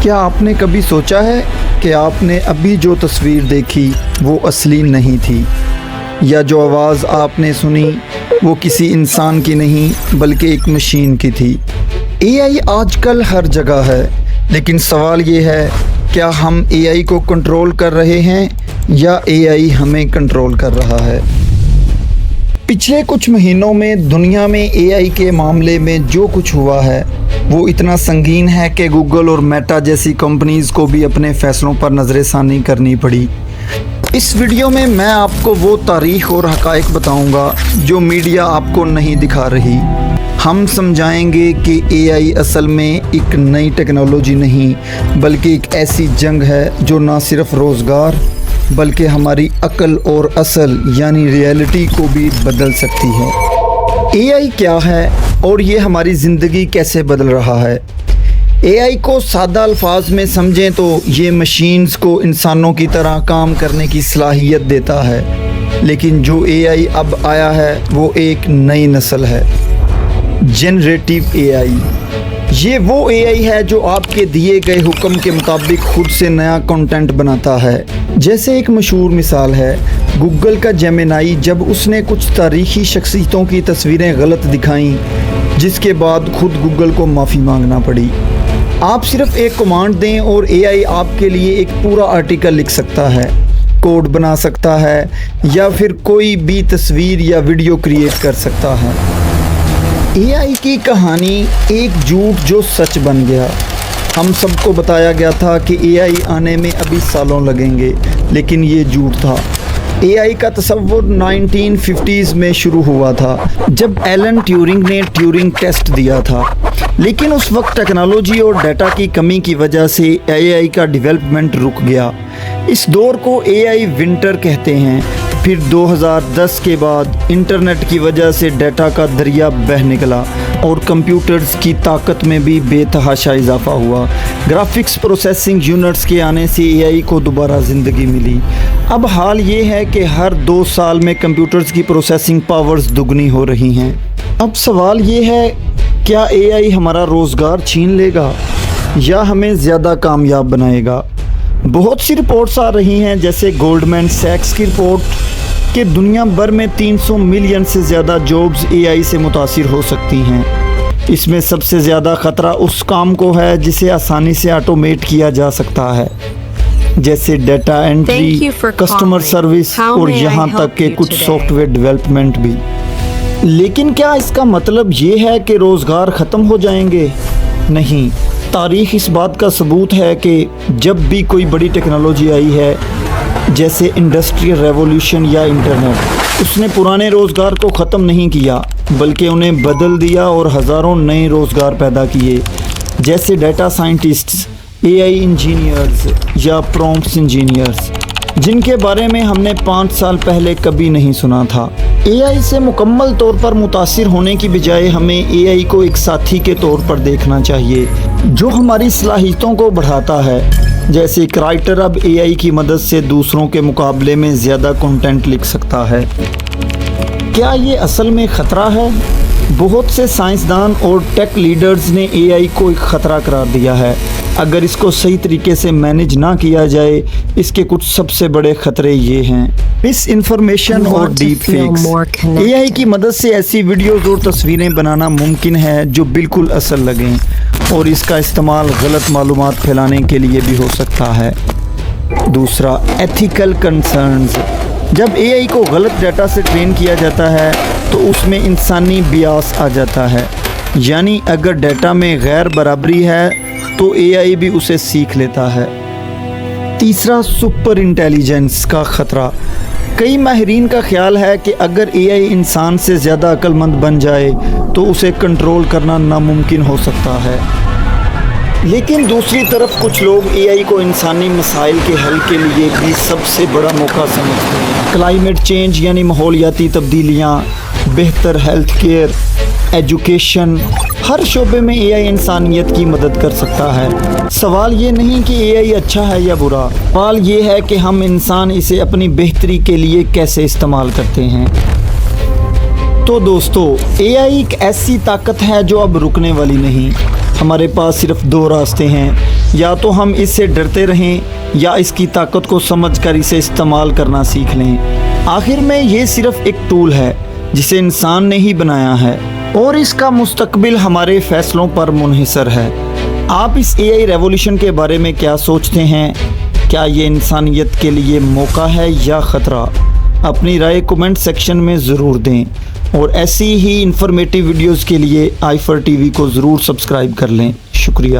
کیا آپ نے کبھی سوچا ہے کہ آپ نے ابھی جو تصویر دیکھی وہ اصلی نہیں تھی، یا جو آواز آپ نے سنی وہ کسی انسان کی نہیں بلکہ ایک مشین کی تھی؟ اے آئی آج کل ہر جگہ ہے، لیکن سوال یہ ہے کیا ہم اے آئی کو کنٹرول کر رہے ہیں یا اے آئی ہمیں کنٹرول کر رہا ہے؟ پچھلے کچھ مہینوں میں دنیا میں اے آئی کے معاملے میں جو کچھ ہوا ہے وہ اتنا سنگین ہے کہ گوگل اور میٹا جیسی کمپنیز کو بھی اپنے فیصلوں پر نظر ثانی کرنی پڑی۔ اس ویڈیو میں آپ کو وہ تاریخ اور حقائق بتاؤں گا جو میڈیا آپ کو نہیں دکھا رہی۔ ہم سمجھائیں گے کہ اے آئی اصل میں ایک نئی ٹیکنالوجی نہیں بلکہ ایک ایسی جنگ ہے جو نہ صرف روزگار بلکہ ہماری عقل اور اصل یعنی ریئلٹی کو بھی بدل سکتی ہے۔ اے آئی کیا ہے اور یہ ہماری زندگی کیسے بدل رہا ہے؟ اے آئی کو سادہ الفاظ میں سمجھیں تو یہ مشینز کو انسانوں کی طرح کام کرنے کی صلاحیت دیتا ہے، لیکن جو اے آئی اب آیا ہے وہ ایک نئی نسل ہے، جنریٹیو اے آئی۔ یہ وہ اے آئی ہے جو آپ کے دیے گئے حکم کے مطابق خود سے نیا کنٹینٹ بناتا ہے۔ جیسے ایک مشہور مثال ہے گوگل کا جیمینائی، جب اس نے کچھ تاریخی شخصیتوں کی تصویریں غلط دکھائیں جس کے بعد خود گوگل کو معافی مانگنا پڑی۔ آپ صرف ایک کمانڈ دیں اور اے آئی آپ کے لیے ایک پورا آرٹیکل لکھ سکتا ہے، کوڈ بنا سکتا ہے یا پھر کوئی بھی تصویر یا ویڈیو کریٹ کر سکتا ہے۔ اے آئی کی کہانی ایک جھوٹ جو سچ بن گیا۔ ہم سب کو بتایا گیا تھا کہ اے آئی آنے میں ابھی سالوں لگیں گے، لیکن یہ جھوٹ تھا۔ اے آئی کا تصور 1950s میں شروع ہوا تھا جب ایلن ٹیورنگ نے ٹیورنگ ٹیسٹ دیا تھا، لیکن اس وقت ٹیکنالوجی اور ڈیٹا کی کمی کی وجہ سے اے آئی کا ڈیولپمنٹ رک گیا۔ اس دور کو اے آئی ونٹر کہتے ہیں۔ پھر 2010 کے بعد انٹرنیٹ کی وجہ سے ڈیٹا کا دریا بہہ نکلا اور کمپیوٹرز کی طاقت میں بھی بے تحاشا اضافہ ہوا۔ گرافکس پروسیسنگ یونٹس کے آنے سے اے آئی کو دوبارہ زندگی ملی۔ اب حال یہ ہے کہ ہر 2 سال میں کمپیوٹرز کی پروسیسنگ پاورز دگنی ہو رہی ہیں۔ اب سوال یہ ہے کیا اے آئی ہمارا روزگار چھین لے گا یا ہمیں زیادہ کامیاب بنائے گا؟ بہت سی رپورٹس آ رہی ہیں، جیسے گولڈمین سیکس کی رپورٹ کہ دنیا بھر میں 300 ملین سے زیادہ جابز اے آئی سے متاثر ہو سکتی ہیں۔ اس میں سب سے زیادہ خطرہ اس کام کو ہے جسے آسانی سے آٹومیٹ کیا جا سکتا ہے، جیسے ڈیٹا انٹری، کسٹمر سروس اور یہاں تک کہ کچھ سافٹ ویئر ڈیولپمنٹ بھی۔ لیکن کیا اس کا مطلب یہ ہے کہ روزگار ختم ہو جائیں گے؟ نہیں، تاریخ اس بات کا ثبوت ہے کہ جب بھی کوئی بڑی ٹیکنالوجی آئی ہے جیسے انڈسٹریل ریولوشن یا انٹرنیٹ، اس نے پرانے روزگار کو ختم نہیں کیا بلکہ انہیں بدل دیا اور ہزاروں نئے روزگار پیدا کیے، جیسے data scientists, a I engineers یا پرومپٹس انجینئرز، جن کے بارے میں ہم نے 5 سال پہلے کبھی نہیں سنا تھا۔ اے آئی سے مکمل طور پر متاثر ہونے کی بجائے ہمیں اے آئی کو ایک ساتھی کے طور پر دیکھنا چاہیے جو ہماری صلاحیتوں کو بڑھاتا ہے۔ جیسے ایک رائٹر اب اے آئی کی مدد سے دوسروں کے مقابلے میں زیادہ کنٹینٹ لکھ سکتا ہے۔ کیا یہ اصل میں خطرہ ہے؟ بہت سے سائنسدان اور ٹیک لیڈرز نے اے آئی کو ایک خطرہ قرار دیا ہے۔ اگر اس کو صحیح طریقے سے مینیج نہ کیا جائے، اس کے کچھ سب سے بڑے خطرے یہ ہیں: مس انفارمیشن اور ڈیپ فیکس۔ اے آئی کی مدد سے ایسی ویڈیوز اور تصویریں بنانا ممکن ہے جو بالکل اصل لگیں، اور اس کا استعمال غلط معلومات پھیلانے کے لیے بھی ہو سکتا ہے۔ دوسرا، ایتھیکل کنسرنز۔ جب اے آئی کو غلط ڈیٹا سے ٹرین کیا جاتا ہے تو اس میں انسانی بیاس آ جاتا ہے، یعنی اگر ڈیٹا میں غیر برابری ہے تو اے آئی بھی اسے سیکھ لیتا ہے۔ تیسرا، سپر انٹیلیجنس کا خطرہ۔ کئی ماہرین کا خیال ہے کہ اگر اے آئی انسان سے زیادہ عقل مند بن جائے تو اسے کنٹرول کرنا ناممکن ہو سکتا ہے۔ لیکن دوسری طرف کچھ لوگ اے آئی کو انسانی مسائل کے حل کے لیے بھی سب سے بڑا موقع سمجھتے ہیں۔ کلائمیٹ چینج یعنی ماحولیاتی تبدیلیاں، بہتر ہیلتھ کیئر، ایجوکیشن، ہر شعبے میں اے آئی انسانیت کی مدد کر سکتا ہے۔ سوال یہ نہیں کہ اے آئی اچھا ہے یا برا، سوال یہ ہے کہ ہم انسان اسے اپنی بہتری کے لیے کیسے استعمال کرتے ہیں۔ تو دوستو، اے آئی ایک ایسی طاقت ہے جو اب رکنے والی نہیں۔ ہمارے پاس صرف 2 راستے ہیں: یا تو ہم اس سے ڈرتے رہیں یا اس کی طاقت کو سمجھ کر اسے استعمال کرنا سیکھ لیں۔ آخر میں یہ صرف ایک ٹول ہے جسے انسان نے ہی بنایا ہے اور اس کا مستقبل ہمارے فیصلوں پر منحصر ہے۔ آپ اس اے آئی ریولیوشن کے بارے میں کیا سوچتے ہیں؟ کیا یہ انسانیت کے لیے موقع ہے یا خطرہ؟ اپنی رائے کومنٹ سیکشن میں ضرور دیں اور ایسی ہی انفارمیٹیو ویڈیوز کے لیے آئی فار ٹی وی کو ضرور سبسکرائب کر لیں۔ شکریہ۔